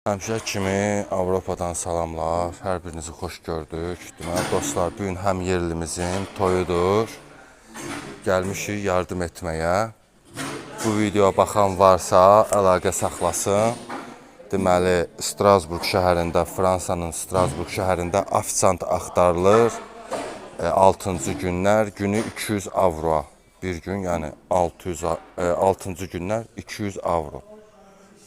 Həmişə kimi Avropadan salamlar, hər birinizi xoş gördük. Deməli, dostlar, bugün həm yerlimizin toyudur. Gəlmişik yardım etməyə. Bu videoya baxan varsa, əlaqə saxlasın. Deməli, Strasburg şəhərində, Fransanın Strasburg şəhərində ofisiant axtarılır. 6-cı günlər, günü 200 avro. Bir gün, yəni 6-cı günlər 200 avro.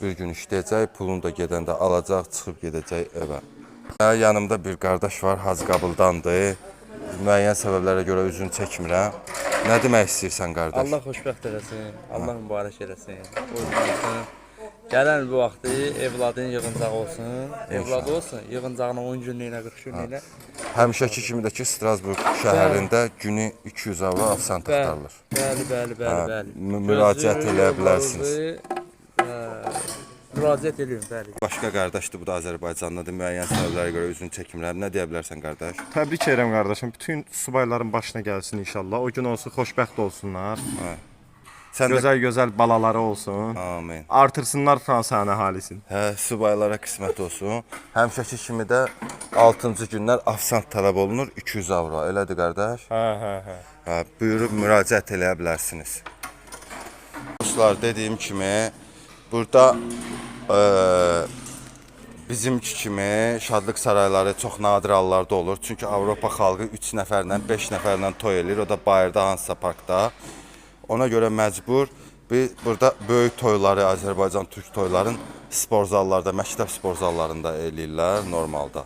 Bir gün işləyəcək, pulunu da gedəndə alacaq, çıxıb gedəcək evə. Yanımda bir qardaş var, Hacıqabıldandır. Müəyyən səbəblərə görə üzünü çəkmirəm. Nə demək istəyirsən, qardaş? Allah xoşbəxt eləsin, Allah mübarək eləsin. Gələn bu vaxtı evladın yığıncağı olsun, evladı olsun, yığıncağına 10 günlüyünə, 40 günlüyünə. Həmişəki kimidəki Strasburg şəhərində günü 200 avro ofisiant axtarılır. Bəli. Müraciət eləyə bilərsiniz. Müraciət ediyorum, bəli. Başqa qardaşdır, bu da Azərbaycanlıdır. Müəyyən səbəblərə görə üzünü çəkmirəm. Nə deyə bilərsən, qardaş? Təbrik edirəm qardaşım. Bütün subayların başına gəlsin inşallah. O gün olsun, xoşbəxt olsunlar. Sən də Gözəl balaları olsun. amin. Artırsınlar Fransanın əhalisini. Hə, subaylara qismət olsun. Həmişəki kimi də 6-cı günlər ofisiant tələb olunur 200 avro. Elədir, qardaş? Hə, buyurub müraciət eləyə bilərsiniz. Dostlar, dediyim kimi burada bizimki kimi şadlıq sarayları çox nadir hallarda olur. Çünki Avropa xalqı 3 nəfərlə, 5 nəfərlə toy eləyir. O da bayırda, hansısa parkda. Ona görə məcbur burada böyük toyları, Azərbaycan türk toyların spor zallarda, məktəb spor zallarında eləyirlər normalda.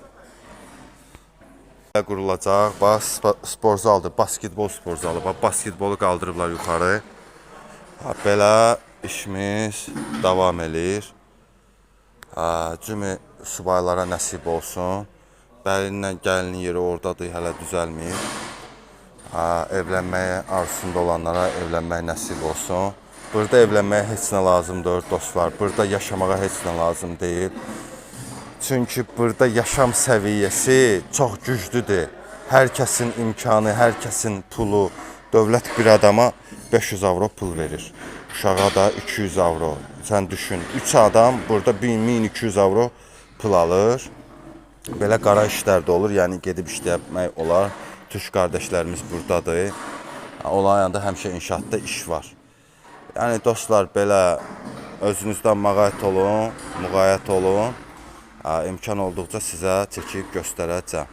Qurulacaq, bax, spor zaldır, basketbol spor zalı. Bax, basketbolu qaldırıblar yuxarı. Belə işimiz davam eləyir. Cümü subaylara nəsib olsun. Bəlinlə gəlinin yeri oradadır, hələ düzəlməyib. Evlənməyə arzusunda olanlara evlənmək nəsib olsun. Burada evlənməyə heç nə lazımdır, dostlar. Burada yaşamağa heç nə lazım deyil. Çünki burada yaşam səviyyəsi çox güclüdür. Hər kəsin imkanı, hər kəsin pulu. Dövlət bir adama 500 avro pul verir. Uşağa da 200 avro. Sən düşün, 3 adam burada 1200 avro pul alır. Belə qara işlər də olur, yəni gedib işləmək olar. Türk qardaşlarımız buradadır. Olan yanda həmişə inşaatda iş var. Yəni dostlar, belə özünüzdən müğayət olun. İmkan olduqca sizə çəkib göstərəcəm.